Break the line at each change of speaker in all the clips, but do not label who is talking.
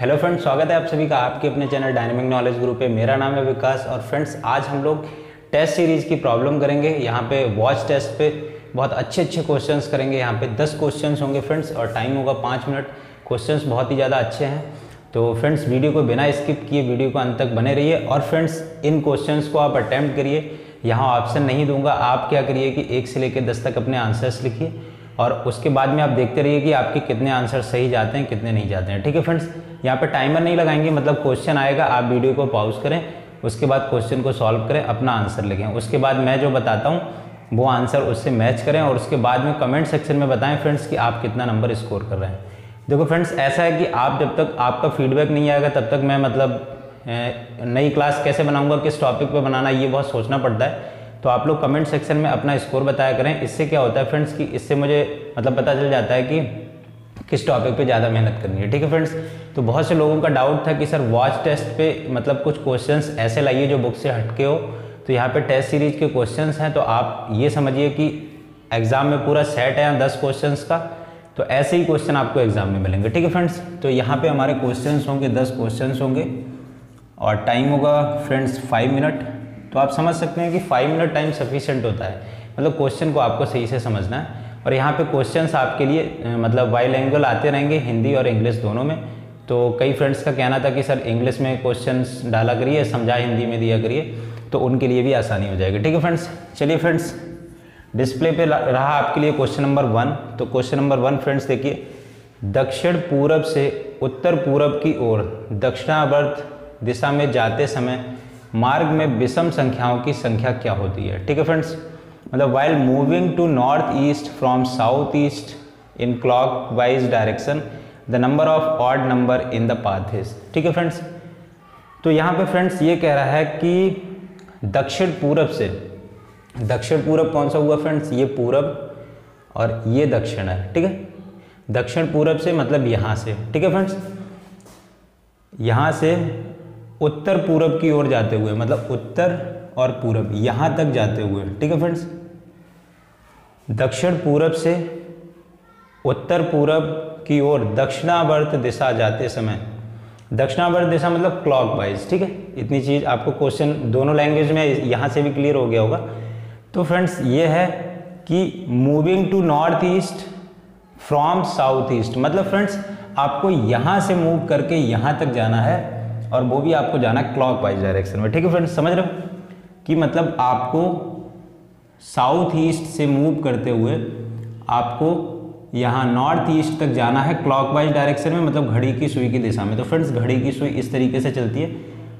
Hello friends, स्वागत है आप सभी का आपके अपने चैनल डायनेमिक नॉलेज ग्रुप पे। मेरा नाम है विकास और फ्रेंड्स आज हम लोग टेस्ट सीरीज़ की प्रॉब्लम करेंगे। यहाँ पे वॉच टेस्ट पे बहुत अच्छे क्वेश्चंस करेंगे। यहाँ पे 10 क्वेश्चंस होंगे फ्रेंड्स और टाइम होगा 5 मिनट। क्वेश्चंस बहुत ही ज़्यादा अच्छे हैं, तो फ्रेंड्स वीडियो को बिना स्किप किए वीडियो को अंत तक बने रहिए। और फ्रेंड्स इन क्वेश्चंस को आप अटैम्प्ट करिए। यहाँ ऑप्शन नहीं दूंगा, आप क्या करिए कि 1 से लेकर 10 तक अपने आंसर्स लिखिए और उसके बाद में आप देखते रहिए कि आपके कितने आंसर सही जाते हैं कितने नहीं जाते हैं। ठीक है फ्रेंड्स, यहाँ पे टाइमर नहीं लगाएंगे, मतलब क्वेश्चन आएगा आप वीडियो को पॉज करें, उसके बाद क्वेश्चन को सॉल्व करें, अपना आंसर लिखें। उसके बाद मैं जो बताता हूँ वो आंसर उससे मैच करें और उसके बाद में कमेंट सेक्शन में बताएं फ्रेंड्स कि आप कितना नंबर स्कोर कर रहे हैं। देखो फ्रेंड्स, ऐसा है कि आप जब तक आपका फीडबैक नहीं आएगा तब तक मैं नई क्लास कैसे बनाऊँगा, किस टॉपिक पर बनाना, ये बहुत सोचना पड़ता है। तो आप लोग कमेंट सेक्शन में अपना स्कोर बताया करें। इससे क्या होता है फ्रेंड्स कि इससे मुझे पता चल जाता है कि किस टॉपिक पे ज़्यादा मेहनत करनी है। ठीक है फ्रेंड्स, तो बहुत से लोगों का डाउट था कि सर वॉच टेस्ट पे कुछ क्वेश्चंस ऐसे लाइए जो बुक से हटके हो। तो यहाँ पे टेस्ट सीरीज के क्वेश्चंस हैं, तो आप ये समझिए कि एग्जाम में पूरा सेट है 10 क्वेश्चंस का, तो ऐसे ही क्वेश्चन आपको एग्जाम में मिलेंगे। ठीक है फ्रेंड्स, तो यहाँ पे हमारे क्वेश्चंस होंगे 10 क्वेश्चंस होंगे और टाइम होगा फ्रेंड्स 5 मिनट। तो आप समझ सकते हैं कि 5 मिनट टाइम सफिशिएंट होता है, क्वेश्चन को आपको सही से समझना है। और यहाँ पे क्वेश्चंस आपके लिए बाइलिंगुअल आते रहेंगे, हिंदी और इंग्लिश दोनों में। तो कई फ्रेंड्स का कहना था कि सर इंग्लिश में क्वेश्चंस डाला करिए, समझा हिंदी में दिया करिए, तो उनके लिए भी आसानी हो जाएगी। ठीक है फ्रेंड्स, चलिए फ्रेंड्स डिस्प्ले पे रहा आपके लिए क्वेश्चन नंबर 1। तो क्वेश्चन नंबर 1 फ्रेंड्स देखिए, दक्षिण पूरब से उत्तर पूरब की ओर दक्षिणावर्त दिशा में जाते समय मार्ग में विषम संख्याओं की संख्या क्या होती है। ठीक है friends, while moving to north east from south east in clockwise direction the number of odd number in the path is. ठीक है फ्रेंड्स, तो यहाँ पे फ्रेंड्स ये कह रहा है कि दक्षिण पूरब से, दक्षिण पूरब कौन सा हुआ फ्रेंड्स, ये पूरब और ये दक्षिण है। ठीक है, दक्षिण पूरब से यहाँ से। ठीक है फ्रेंड्स, यहाँ से उत्तर पूरब की ओर जाते हुए, उत्तर और पूरब यहाँ तक जाते हुए। ठीक है फ्रेंड्स, दक्षिण पूरब से उत्तर पूरब की ओर दक्षिणावर्त दिशा जाते समय, दक्षिणावर्त दिशा क्लॉकवाइज। ठीक है, इतनी चीज़ आपको क्वेश्चन दोनों लैंग्वेज में यहाँ से भी क्लियर हो गया होगा। तो फ्रेंड्स ये है कि moving to north east from south east, friends आपको यहाँ से मूव करके यहाँ तक जाना है और वो भी आपको जाना है क्लॉकवाइज डायरेक्शन में। ठीक है फ्रेंड्स, समझ रहे हो कि आपको साउथ ईस्ट से मूव करते हुए आपको यहाँ नॉर्थ ईस्ट तक जाना है क्लॉकवाइज डायरेक्शन में, घड़ी की सुई की दिशा में। तो फ्रेंड्स घड़ी की सुई इस तरीके से चलती है,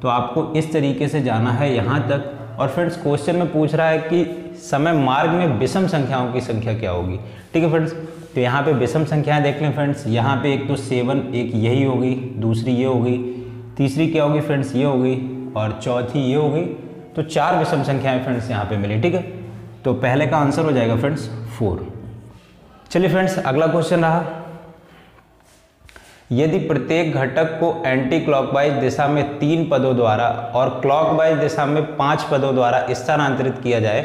तो आपको इस तरीके से जाना है यहाँ तक। और फ्रेंड्स क्वेश्चन में पूछ रहा है कि समय मार्ग में विषम संख्याओं की संख्या क्या होगी। ठीक है फ्रेंड्स, तो यहाँ पे विषम संख्याएं देख लें फ्रेंड्स। यहाँ पे एक तो 7, एक यही होगी, दूसरी ये होगी, तीसरी क्या होगी फ्रेंड्स, ये होगी और चौथी ये होगी। तो 4 विषम संख्याएं फ्रेंड्स यहाँ पे मिली। ठीक है, तो पहले का आंसर हो जाएगा फ्रेंड्स 4। चलिए फ्रेंड्स अगला क्वेश्चन रहा, यदि प्रत्येक घटक को एंटी क्लॉकवाइज दिशा में 3 पदों द्वारा और क्लॉकवाइज दिशा में 5 पदों द्वारा स्थानांतरित किया जाए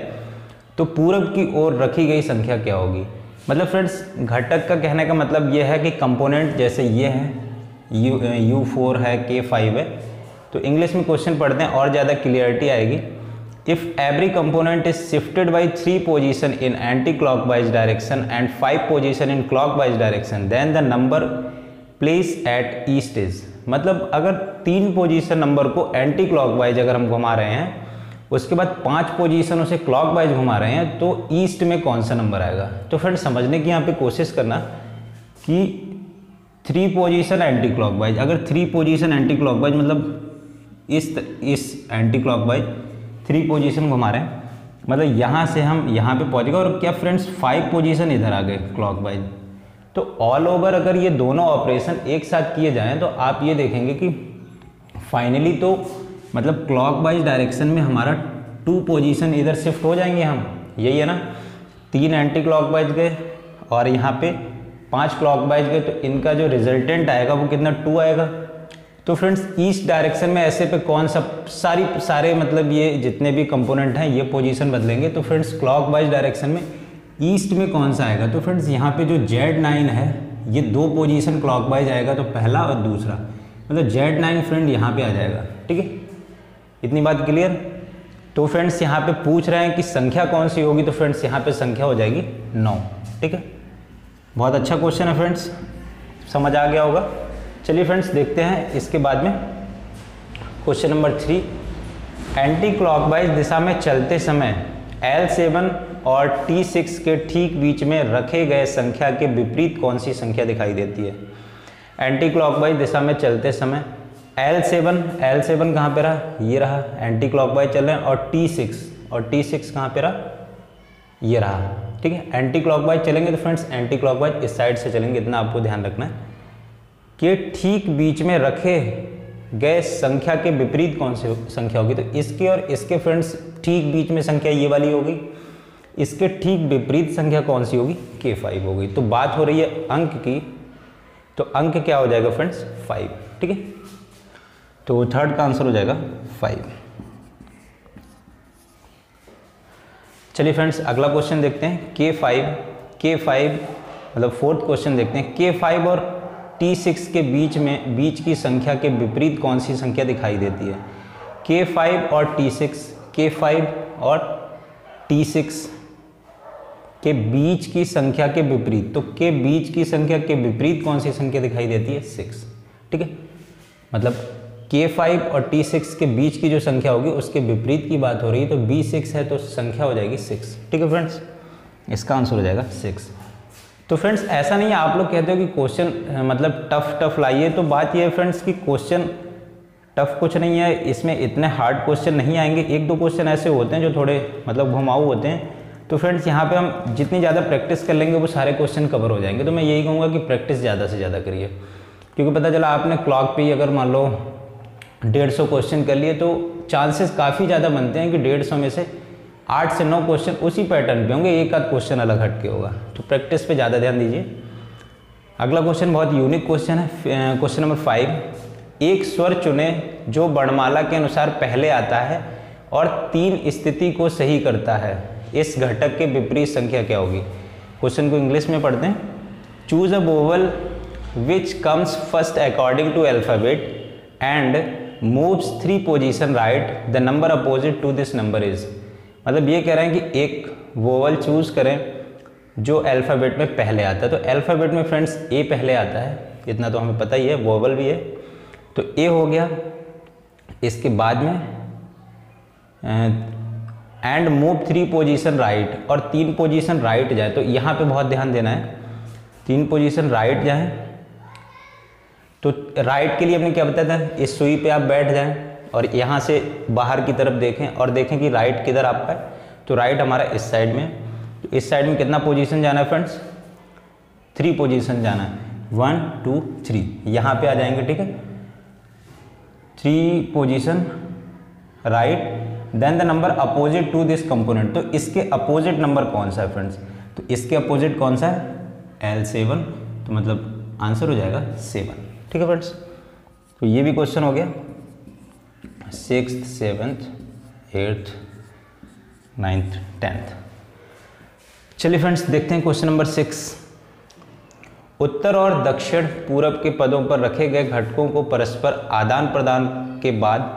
तो पूरब की ओर रखी गई संख्या क्या होगी। फ्रेंड्स घटक का कहने का मतलब ये है कि कंपोनेंट जैसे ये है, U4 है, K5 है। तो इंग्लिश में क्वेश्चन पढ़ते हैं और ज़्यादा क्लियरिटी आएगी। If every component is shifted by 3 position in anti clockwise direction and 5 position in clockwise direction then the number place at east is. अगर 3 पोजीशन नंबर को एंटी क्लॉकवाइज अगर हम घुमा रहे हैं, उसके बाद 5 पोजीशन उसे क्लॉकवाइज घुमा रहे हैं, तो ईस्ट में कौन सा नंबर आएगा। तो फ्रेंड्स समझने की यहाँ पे कोशिश करना कि 3 पोजीशन एंटी क्लॉकवाइज, अगर 3 पोजीशन एंटी क्लॉकवाइज इस एंटी क्लॉकवाइज 3 पोजीशन घुमा रहे हैं, यहाँ से हम यहाँ पे पहुँच गए। और क्या फ्रेंड्स 5 पोजीशन इधर आ गए क्लॉकवाइज। तो ऑल ओवर अगर ये दोनों ऑपरेशन एक साथ किए जाएं तो आप ये देखेंगे कि फाइनली तो क्लॉकवाइज डायरेक्शन में हमारा 2 पोजीशन इधर शिफ्ट हो जाएंगे हम, यही है ना। 3 एंटी क्लॉकवाइज गए और यहाँ पे 5 क्लॉकवाइज गए, तो इनका जो रिजल्टेंट आएगा वो कितना 2 आएगा। तो फ्रेंड्स ईस्ट डायरेक्शन में ऐसे पे कौन सा सारे ये जितने भी कंपोनेंट हैं ये पोजीशन बदलेंगे। तो फ्रेंड्स क्लॉकवाइज डायरेक्शन में ईस्ट में कौन सा आएगा। तो फ्रेंड्स यहाँ पे जो Z9 है ये 2 पोजीशन क्लॉकवाइज आएगा, तो पहला और दूसरा। मतलब Z9 फ्रेंड यहाँ पे आ जाएगा। ठीक है, इतनी बात क्लियर। तो फ्रेंड्स यहाँ पे पूछ रहे हैं कि संख्या कौन सी होगी, तो फ्रेंड्स यहाँ पे संख्या हो जाएगी 9। ठीक है, बहुत अच्छा क्वेश्चन है फ्रेंड्स, समझ आ गया होगा। चलिए फ्रेंड्स देखते हैं इसके बाद में क्वेश्चन नंबर 3। एंटी क्लॉकवाइज दिशा में चलते समय L7 और T6 के ठीक बीच में रखे गए संख्या के विपरीत कौन सी संख्या दिखाई देती है। एंटी क्लॉकवाइज दिशा में चलते समय L7 कहाँ पे रहा, ये रहा, एंटी क्लॉकवाइज चल रहे हैं, और T6 कहाँ पे रहा, ये रहा। ठीक है, एंटी क्लॉकवाइज चलेंगे तो फ्रेंड्स एंटी क्लॉकवाइज इस साइड से चलेंगे, इतना आपको ध्यान रखना है कि ठीक बीच में रखे गए संख्या के विपरीत कौन सी संख्या होगी। तो इसके और इसके फ्रेंड्स ठीक बीच में संख्या ये वाली होगी, इसके ठीक विपरीत संख्या कौन सी होगी, K5 होगी। तो बात हो रही है अंक की, तो अंक क्या हो जाएगा फ्रेंड्स 5। ठीक है, तो थर्ड का आंसर हो जाएगा 5। चलिए फ्रेंड्स अगला क्वेश्चन देखते हैं। K5 मतलब फोर्थ क्वेश्चन देखते हैं। K5 और T6 के बीच की संख्या के विपरीत कौन सी संख्या दिखाई देती है। K5 और T6 के बीच की संख्या के विपरीत, तो के बीच की संख्या के विपरीत कौन सी संख्या दिखाई देती है, 6। ठीक है, मतलब K5 और T6 के बीच की जो संख्या होगी उसके विपरीत की बात हो रही है, तो B6 है तो संख्या हो जाएगी 6। ठीक है फ्रेंड्स, इसका आंसर हो जाएगा 6। तो फ्रेंड्स ऐसा नहीं है, आप लोग कहते हो कि क्वेश्चन मतलब टफ लाइए, तो बात ये है फ्रेंड्स कि क्वेश्चन टफ कुछ नहीं है, इसमें इतने हार्ड क्वेश्चन नहीं आएंगे। एक दो क्वेश्चन ऐसे होते हैं जो थोड़े मतलब घुमाऊ होते हैं, तो फ्रेंड्स यहाँ पे हम जितनी ज़्यादा प्रैक्टिस कर लेंगे वो सारे क्वेश्चन कवर हो जाएंगे। तो मैं यही कहूँगा कि प्रैक्टिस ज़्यादा से ज़्यादा करिए, क्योंकि पता चला आपने क्लॉक पे ही अगर मान लो 150 क्वेश्चन कर लिए तो चांसेस काफ़ी ज़्यादा बनते हैं कि 150 में से 8 से 9 क्वेश्चन उसी पैटर्न पे होंगे, एक आध क्वेश्चन अलग हट के होगा। तो प्रैक्टिस पे ज़्यादा ध्यान दीजिए। अगला क्वेश्चन बहुत यूनिक क्वेश्चन है, क्वेश्चन नंबर 5। एक स्वर चुने जो वर्णमाला के अनुसार पहले आता है और 3 स्थिति को सही करता है, इस घटक के विपरीत संख्या क्या होगी। क्वेश्चन को इंग्लिश में पढ़ते हैं। Choose a vowel which comes first according to alphabet and moves 3 position right, the number opposite to this number is. मतलब ये कह रहे हैं कि एक वोवल चूज करें जो अल्फ़ाबेट में पहले आता है। तो अल्फ़ाबेट में फ्रेंड्स ए पहले आता है, इतना तो हमें पता ही है, वोवल भी है, तो ए हो गया। इसके बाद में एंड मूव 3 पोजीशन राइट, और 3 पोजीशन राइट जाए, तो यहाँ पे बहुत ध्यान देना है, 3 पोजीशन राइट जाए। तो राइट के लिए हमने क्या बताया था, इस सुई पे आप बैठ जाएं और यहाँ से बाहर की तरफ देखें और देखें कि राइट किधर आपका है। तो राइट हमारा इस साइड में, तो इस साइड में कितना पोजीशन जाना है फ्रेंड्स, 3 पोजीशन जाना है, 1 2 3, यहाँ पे आ जाएंगे। ठीक है, 3 position right, then the number opposite to this component. तो इसके अपोजिट नंबर कौन सा है फ्रेंड्स, तो इसके अपोजिट कौन सा है, L7, तो मतलब आंसर हो जाएगा 7। ठीक है फ्रेंड्स, तो ये भी क्वेश्चन हो गया। 6th 7th 8th 9th 10th। चलिए फ्रेंड्स देखते हैं क्वेश्चन नंबर 6। उत्तर और दक्षिण पूरब के पदों पर रखे गए घटकों को परस्पर आदान प्रदान के बाद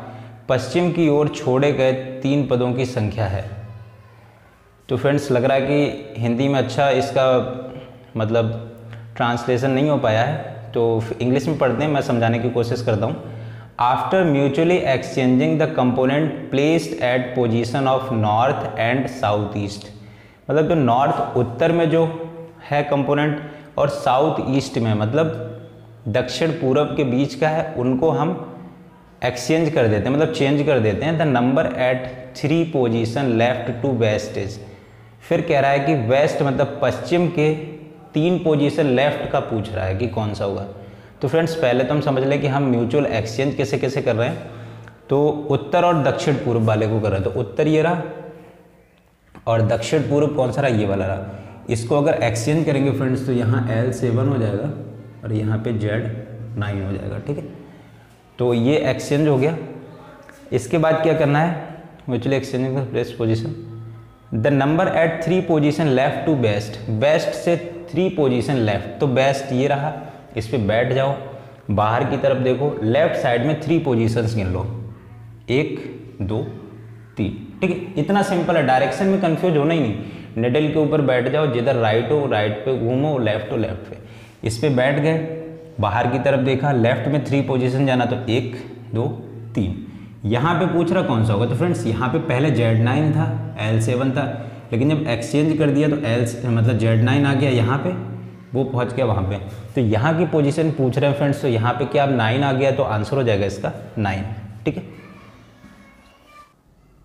पश्चिम की ओर छोड़े गए 3 पदों की संख्या है। तो फ्रेंड्स लग रहा है कि हिंदी में अच्छा इसका मतलब ट्रांसलेशन नहीं हो पाया है, तो इंग्लिश में पढ़ते हैं, मैं समझाने की कोशिश करता हूँ। After mutually exchanging the component placed at position of north and south east, मतलब जो नॉर्थ उत्तर में जो है कंपोनेंट और साउथ ईस्ट में मतलब दक्षिण पूरब के बीच का है, उनको हम एक्सचेंज कर देते हैं, मतलब चेंज कर देते हैं। The number at 3 position left to west is, फिर कह रहा है कि वेस्ट मतलब पश्चिम के 3 पोजीशन लेफ्ट का पूछ रहा है कि कौन सा होगा। तो फ्रेंड्स पहले तो हम समझ लें कि हम म्यूचुअल एक्सचेंज कैसे कैसे कर रहे हैं। तो उत्तर और दक्षिण पूर्व वाले को कर रहे हैं, तो उत्तर ये रहा और दक्षिण पूर्व कौन सा रहा, ये वाला रहा। इसको अगर एक्सचेंज करेंगे फ्रेंड्स तो यहाँ L7 हो जाएगा और यहाँ पे Z9 हो जाएगा। ठीक है, तो ये एक्सचेंज हो गया। इसके बाद क्या करना है, म्यूचुअल एक्सचेंजिंग का place position, the number at 3 position left to west, west से 3 पोजीशन लेफ्ट, तो बेस्ट ये रहा, इस पर बैठ जाओ। बाहर की तरफ देखो, लेफ्ट साइड में 3 पोजीशंस गिन लो, 1 2 3, ठीक है। इतना सिंपल है, डायरेक्शन में कंफ्यूज होना ही नहीं। निडल के ऊपर बैठ जाओ, जिधर राइट हो राइट पे घूमो, लेफ्ट हो लेफ्ट पे, इस पे बैठ गए। बाहर की तरफ देखा, लेफ्ट में 3 पोजीशन जाना, तो 1 2 3। यहाँ पे पूछ रहा कौन सा होगा, तो फ्रेंड्स यहाँ पे पहले Z9 था, L7 था, लेकिन जब एक्सचेंज कर दिया तो मतलब Z9 आ गया, यहाँ पे वो पहुँच गया वहाँ पे। तो यहाँ की पोजीशन पूछ रहे हैं फ्रेंड्स, तो यहाँ पे क्या अब 9 आ गया, तो आंसर हो जाएगा इसका 9, ठीक है।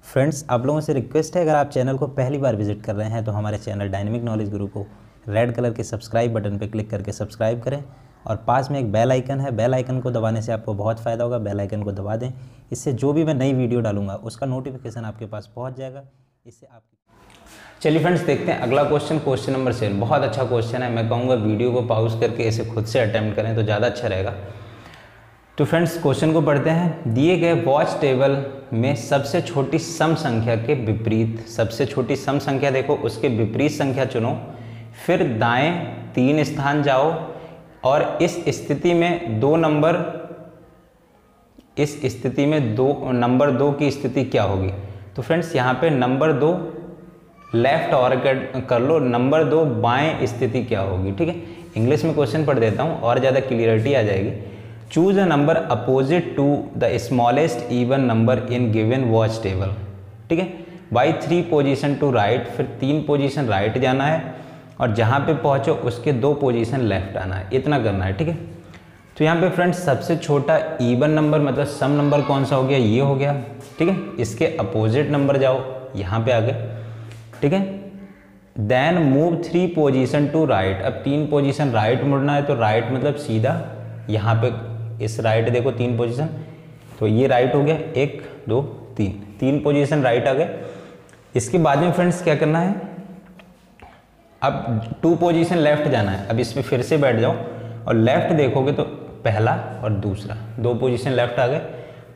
फ्रेंड्स, आप लोगों से रिक्वेस्ट है, अगर आप चैनल को पहली बार विजिट कर रहे हैं तो हमारे चैनल डायनेमिक नॉलेज गुरु को रेड कलर के सब्सक्राइब बटन पर क्लिक करके सब्सक्राइब करें, और पास में एक बेल आइकन है, बेल आइकन को दबाने से आपको बहुत फ़ायदा होगा। बेल आइकन को दबा दें, इससे जो भी मैं नई वीडियो डालूंगा उसका नोटिफिकेशन आपके पास पहुंच जाएगा। इससे आप चलिए फ्रेंड्स, देखते हैं अगला क्वेश्चन, क्वेश्चन नंबर 7। बहुत अच्छा क्वेश्चन है, मैं कहूँगा वीडियो को पॉज करके इसे खुद से अटैम्प्ट करें तो ज़्यादा अच्छा रहेगा। तो फ्रेंड्स, क्वेश्चन को पढ़ते हैं। दिए गए वॉच टेबल में सबसे छोटी सम संख्या के विपरीत, सबसे छोटी सम संख्या देखो, उसके विपरीत संख्या चुनो, फिर दाएं 3 स्थान जाओ, और इस स्थिति में नंबर 2 की स्थिति क्या होगी। तो फ्रेंड्स, यहाँ पे नंबर 2 लेफ्ट और कर लो, नंबर 2 बाएं स्थिति क्या होगी, ठीक है। इंग्लिश में क्वेश्चन पढ़ देता हूँ और ज़्यादा क्लियरिटी आ जाएगी। Choose a number opposite to the smallest even number in given watch table, ठीक है। बाई 3 पोजीशन टू राइट, फिर 3 पोजीशन राइट जाना है, और जहाँ पे पहुँचो उसके 2 पोजीशन लेफ्ट आना है, इतना करना है, ठीक है। तो यहाँ पे फ्रेंड्स, सबसे छोटा इवन नंबर मतलब सम नंबर कौन सा हो गया, ये हो गया, ठीक है। इसके अपोजिट नंबर जाओ, यहाँ पे आ गए, ठीक है। Then move 3 position to right, अब 3 पोजीशन राइट मुड़ना है, तो राइट मतलब सीधा यहाँ पे इस राइट देखो 3 पोजीशन, तो ये राइट हो गया, 1 2 3 पोजीशन राइट आ गए। इसके बाद में फ्रेंड्स क्या करना है, अब 2 पोजीशन लेफ्ट जाना है। अब इसमें फिर से बैठ जाओ और लेफ्ट देखोगे तो पहला और दूसरा 2 पोजीशन लेफ्ट आ गए।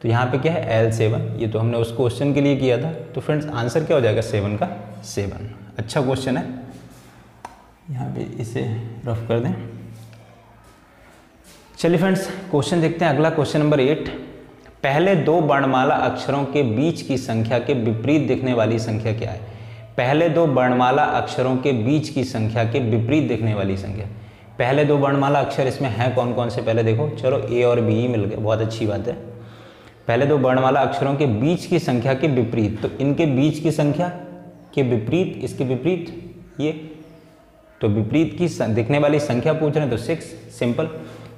तो यहाँ पे क्या है, L7, ये तो हमने उस क्वेश्चन के लिए किया था। तो फ्रेंड्स, आंसर क्या हो जाएगा 7 का 7। अच्छा क्वेश्चन है, यहाँ पे इसे रफ कर दें। चलिए फ्रेंड्स, क्वेश्चन देखते हैं अगला, क्वेश्चन नंबर 8। पहले 2 वर्णमाला अक्षरों के बीच की संख्या के विपरीत दिखने वाली संख्या क्या है। पहले 2 वर्णमाला अक्षरों के बीच की संख्या के विपरीत दिखने वाली संख्या। पहले 2 वर्णमाला अक्षर इसमें हैं कौन कौन से, पहले देखो, चलो A और B ही मिल गए, बहुत अच्छी बात है। पहले 2 वर्णमाला अक्षरों के बीच की संख्या के विपरीत, तो इनके बीच की संख्या के विपरीत, इसके विपरीत ये, तो विपरीत की दिखने वाली संख्या पूछ रहे हैं, तो 6, सिंपल।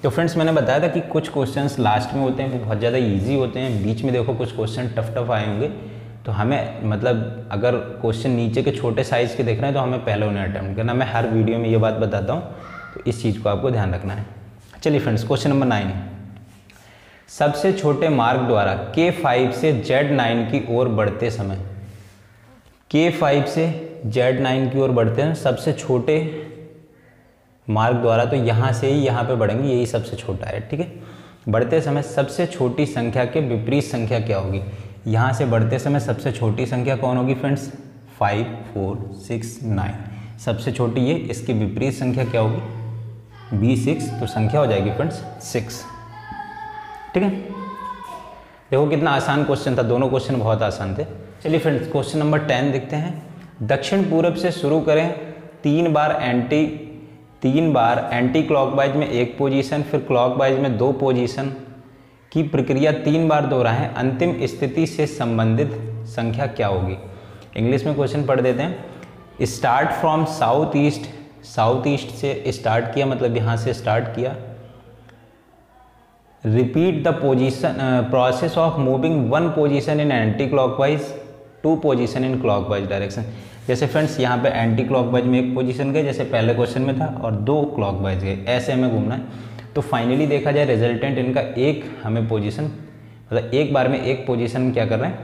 तो फ्रेंड्स, मैंने बताया था कि कुछ क्वेश्चंस लास्ट में होते हैं वो बहुत ज़्यादा इजी होते हैं, बीच में देखो कुछ क्वेश्चन टफ आए होंगे, तो हमें मतलब अगर क्वेश्चन नीचे के छोटे साइज़ के देख रहे हैं तो हमें पहले उन्हें अटेम्प्ट करना। मैं हर वीडियो में ये बात बताता हूँ, तो इस चीज़ को आपको ध्यान रखना है। चलिए फ्रेंड्स, क्वेश्चन नंबर 9। सबसे छोटे मार्ग द्वारा K5 से Z9 की ओर बढ़ते समय, K5 से Z9 की ओर बढ़ते हैं सबसे छोटे मार्ग द्वारा, तो यहाँ से ही यहाँ पे बढ़ेंगे, यही सबसे छोटा है, ठीक है। बढ़ते समय सबसे छोटी संख्या के विपरीत संख्या क्या होगी। यहाँ से बढ़ते समय सबसे छोटी संख्या कौन होगी फ्रेंड्स, 5 4 6 9, सबसे छोटी ये, इसकी विपरीत संख्या क्या होगी, B6, तो संख्या हो जाएगी फ्रेंड्स 6, ठीक है। देखो कितना आसान क्वेश्चन था, दोनों क्वेश्चन बहुत आसान थे। चलिए फ्रेंड्स, क्वेश्चन नंबर 10 देखते हैं। दक्षिण पूरब से शुरू करें, 3 बार एंटी क्लॉकवाइज में 1 पोजीशन, फिर क्लॉकवाइज में 2 पोजीशन की प्रक्रिया 3 बार दोहराएं, अंतिम स्थिति से संबंधित संख्या क्या होगी। इंग्लिश में क्वेश्चन पढ़ देते हैं। Start from south east, south east से स्टार्ट किया, मतलब यहाँ से स्टार्ट किया। Repeat the position process of moving 1 position in anti clockwise, 2 position in clockwise direction. जैसे फ्रेंड्स, यहाँ पे एंटी क्लॉकवाइज में 1 पोजीशन गए, जैसे पहले क्वेश्चन में था, और 2 क्लॉकवाइज गए, ऐसे हमें घूमना है। तो फाइनली देखा जाए रिजल्टेंट इनका एक हमें पोजीशन, मतलब एक बार में 1 पोजीशन क्या कर रहे हैं,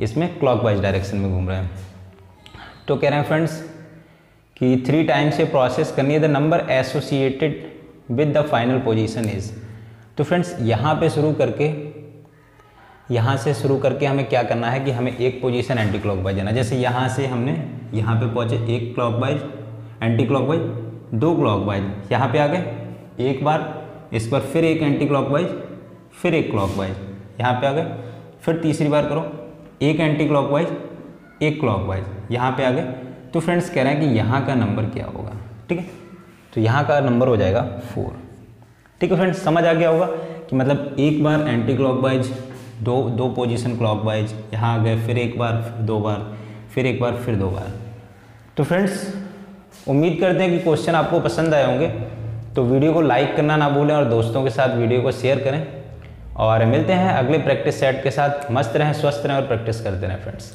इसमें क्लॉकवाइज डायरेक्शन में घूम रहे हैं। तो कह रहे हैं फ्रेंड्स कि 3 टाइम्स से प्रोसेस करनी है, the number associated with the final position is. तो फ्रेंड्स, यहाँ पे शुरू करके, यहाँ से शुरू करके हमें क्या करना है कि हमें 1 पोजीशन एंटी क्लॉकवाइज जाना। जैसे यहाँ से हमने यहाँ पे पहुँचे, 1 क्लॉकवाइज एंटी क्लॉकवाइज, 2 क्लॉकवाइज, यहाँ पे आ गए, 1 बार इस पर फिर एक एंटी क्लॉकवाइज, फिर एक क्लॉकवाइज, यहाँ पे आ गए, फिर तीसरी बार करो, एक एंटी क्लॉकवाइज, एक क्लॉकवाइज, यहाँ पे आ गए। तो फ्रेंड्स कह रहे हैं कि यहाँ का नंबर क्या होगा, ठीक है। तो यहाँ का नंबर हो जाएगा 4, ठीक है फ्रेंड्स। समझ आ गया होगा कि मतलब एक बार एंटी क्लॉकवाइज, दो पोजीशन क्लॉकवाइज, यहाँ आ गए, फिर एक बार, फिर दो बार, फिर एक बार, फिर दो बार। तो फ्रेंड्स उम्मीद करते हैं कि क्वेश्चन आपको पसंद आए होंगे। तो वीडियो को लाइक करना ना भूलें और दोस्तों के साथ वीडियो को शेयर करें। और मिलते हैं अगले प्रैक्टिस सेट के साथ। मस्त रहें, स्वस्थ रहें और प्रैक्टिस करते रहें फ्रेंड्स।